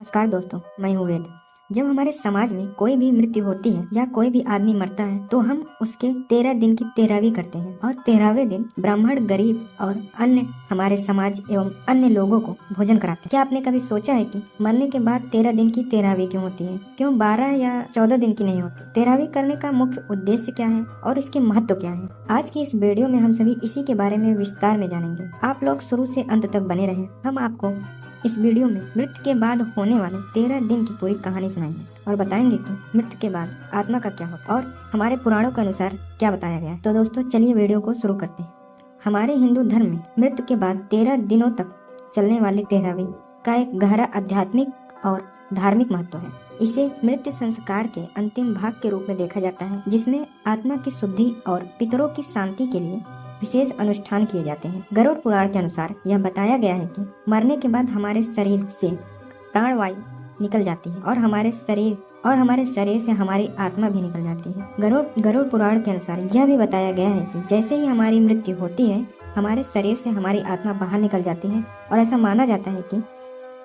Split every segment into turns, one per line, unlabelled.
नमस्कार दोस्तों, मैं हूँ वेद। जब हमारे समाज में कोई भी मृत्यु होती है या कोई भी आदमी मरता है तो हम उसके 13 दिन की तेरहवीं करते हैं और 13वें दिन ब्राह्मण, गरीब और अन्य हमारे समाज एवं अन्य लोगों को भोजन कराते हैं। क्या आपने कभी सोचा है कि मरने के बाद 13 दिन की तेरहवीं क्यों होती है? क्यों 12 या 14 दिन की नहीं होती? तेरहवीं करने का मुख्य उद्देश्य क्या है और इसके महत्व क्या है? आज की इस वीडियो में हम सभी इसी के बारे में विस्तार में जानेंगे। आप लोग शुरू से अंत तक बने रहें। हम आपको इस वीडियो में मृत्यु के बाद होने वाले 13 दिन की पूरी कहानी सुनाएंगे और बताएंगे कि मृत्यु के बाद आत्मा का क्या होता है और हमारे पुराणों के अनुसार क्या बताया गया है। तो दोस्तों चलिए वीडियो को शुरू करते हैं। हमारे हिंदू धर्म में मृत्यु के बाद 13 दिनों तक चलने वाली तेरहवीं का एक गहरा आध्यात्मिक और धार्मिक महत्व है। इसे मृत्यु संस्कार के अंतिम भाग के रूप में देखा जाता है, जिसमें आत्मा की शुद्धि और पितरों की शांति के लिए विशेष अनुष्ठान किए जाते हैं। गरुड़ पुराण के अनुसार यह बताया गया है कि मरने के बाद हमारे शरीर से प्राणवायु निकल जाती है और हमारे शरीर से हमारी आत्मा भी निकल जाती है। गरुड़ पुराण के अनुसार यह भी बताया गया है कि जैसे ही हमारी मृत्यु होती है, हमारे शरीर से हमारी आत्मा बाहर निकल जाती है और ऐसा माना जाता है कि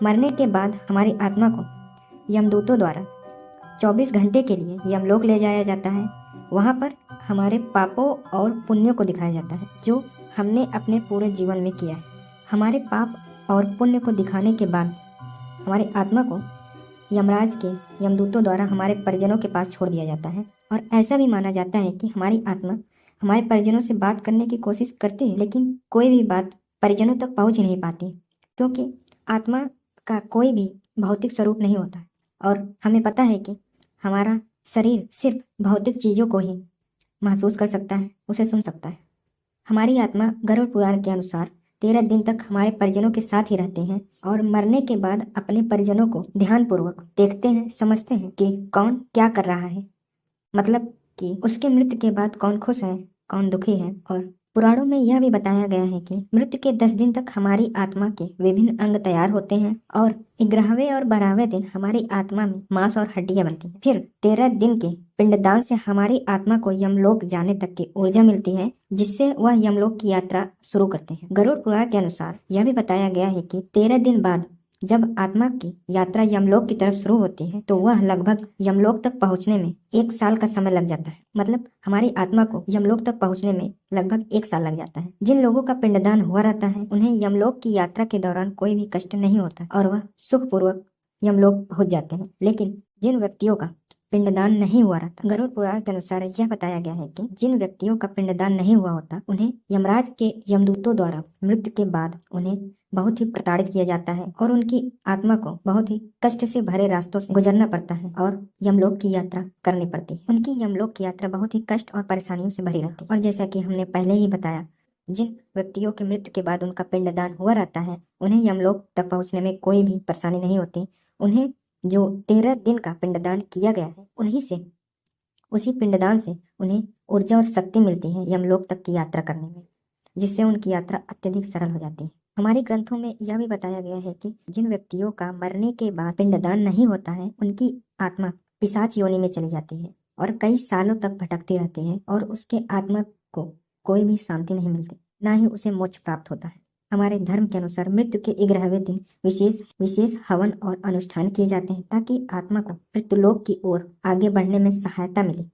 मरने के बाद हमारी आत्मा को यमदूतों द्वारा 24 घंटे के लिए यमलोक ले जाया जाता है। वहाँ पर हमारे पापों और पुण्यों को दिखाया जाता है जो हमने अपने पूरे जीवन में किया है। हमारे पाप और पुण्य को दिखाने के बाद हमारी आत्मा को यमराज के यमदूतों द्वारा हमारे परिजनों के पास छोड़ दिया जाता है। और ऐसा भी माना जाता है कि हमारी आत्मा हमारे परिजनों से बात करने की कोशिश करती है, लेकिन कोई भी बात परिजनों तक पहुंच नहीं पाती, क्योंकि आत्मा का कोई भी भौतिक स्वरूप नहीं होता और हमें पता है कि हमारा शरीर सिर्फ भौतिक चीजों को ही महसूस कर सकता है, उसे सुन सकता है। हमारी आत्मा गरुड़ पुराण के अनुसार 13 दिन तक हमारे परिजनों के साथ ही रहते हैं और मरने के बाद अपने परिजनों को ध्यानपूर्वक देखते हैं, समझते हैं कि कौन क्या कर रहा है, मतलब कि उसके मृत्यु के बाद कौन खुश है, कौन दुखी है। और पुराणों में यह भी बताया गया है कि मृत्यु के 10 दिन तक हमारी आत्मा के विभिन्न अंग तैयार होते हैं और 11वें और 12वें दिन हमारी आत्मा में मांस और हड्डियां बनती हैं। फिर 13 दिन के पिंडदान से हमारी आत्मा को यमलोक जाने तक की ऊर्जा मिलती है, जिससे वह यमलोक की यात्रा शुरू करते हैं। गरुड़ पुराण के अनुसार यह भी बताया गया है कि 13 दिन बाद जब आत्मा की यात्रा यमलोक की तरफ शुरू होती है तो वह लगभग यमलोक तक पहुंचने में 1 साल का समय लग जाता है। मतलब हमारी आत्मा को यमलोक तक पहुंचने में लगभग 1 साल लग जाता है। जिन लोगों का पिंडदान हुआ रहता है उन्हें यमलोक की यात्रा के दौरान कोई भी कष्ट नहीं होता और वह सुखपूर्वक यमलोक पहुंच जाते हैं। लेकिन जिन व्यक्तियों का पिंडदान नहीं हुआ रहता, गरुड़ पुराण के अनुसार यह बताया गया है कि जिन व्यक्तियों का पिंडदान नहीं हुआ होता उन्हें यमराज के यमदूतों द्वारा मृत्यु के बाद उन्हें बहुत ही प्रताड़ित किया जाता है और उनकी आत्मा को बहुत ही कष्ट से भरे रास्तों से गुजरना पड़ता है और यमलोक की यात्रा करनी पड़ती है। उनकी यमलोक की यात्रा बहुत ही कष्ट और परेशानियों से भरी रहती है। और जैसा कि हमने पहले ही बताया, जिन व्यक्तियों की मृत्यु के बाद उनका पिंडदान हुआ रहता है उन्हें यमलोक तक पहुंचने में कोई भी परेशानी नहीं होती। उन्हें जो 13 दिन का पिंडदान किया गया है उसी पिंडदान से उन्हें ऊर्जा और शक्ति मिलती है यमलोक तक की यात्रा करने में, जिससे उनकी यात्रा अत्यधिक सरल हो जाती है। हमारे ग्रंथों में यह भी बताया गया है कि जिन व्यक्तियों का मरने के बाद पिंडदान नहीं होता है उनकी आत्मा पिशाच योनि में चली जाती है और कई सालों तक भटकती रहती है और उसके आत्मा को कोई भी शांति नहीं मिलती, ना ही उसे मोक्ष प्राप्त होता है। हमारे धर्म के अनुसार मृत्यु के 11वें दिन विशेष हवन और अनुष्ठान किए जाते हैं ताकि आत्मा को मृत्युलोक की ओर आगे बढ़ने में सहायता मिले।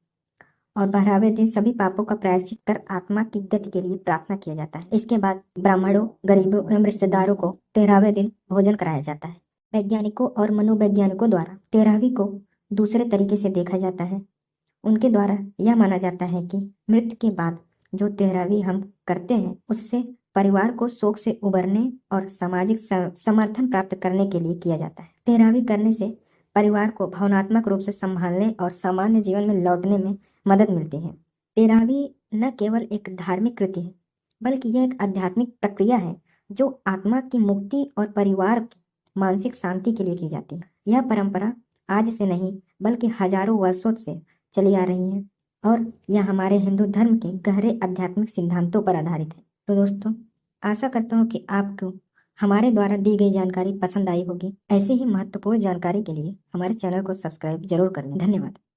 और 12वें दिन सभी पापों का प्रायश्चित कर आत्मा की गति के लिए प्रार्थना किया जाता है। इसके बाद ब्राह्मणों, गरीबों एवं रिश्तेदारों को 13वें दिन भोजन कराया जाता है। वैज्ञानिकों और मनोवैज्ञानिकों द्वारा 13वीं को दूसरे तरीके से देखा जाता है। उनके द्वारा यह माना जाता है कि मृत्यु के बाद जो 13वीं हम करते हैं उससे परिवार को शोक से उबरने और सामाजिक समर्थन प्राप्त करने के लिए किया जाता है। 13वीं करने से परिवार को भावनात्मक रूप से संभालने और सामान्य जीवन में लौटने में मदद मिलती है। 13वीं न केवल एक धार्मिक कृति है बल्कि यह एक आध्यात्मिक प्रक्रिया है जो आत्मा की मुक्ति और परिवार की मानसिक शांति के लिए की जाती है। यह परंपरा आज से नहीं बल्कि हजारों वर्षों से चली आ रही है और यह हमारे हिंदू धर्म के गहरे आध्यात्मिक सिद्धांतों पर आधारित है। तो दोस्तों, आशा करता हूँ कि आपको हमारे द्वारा दी गई जानकारी पसंद आई होगी। ऐसे ही महत्वपूर्ण जानकारी के लिए हमारे चैनल को सब्सक्राइब जरूर करें। धन्यवाद।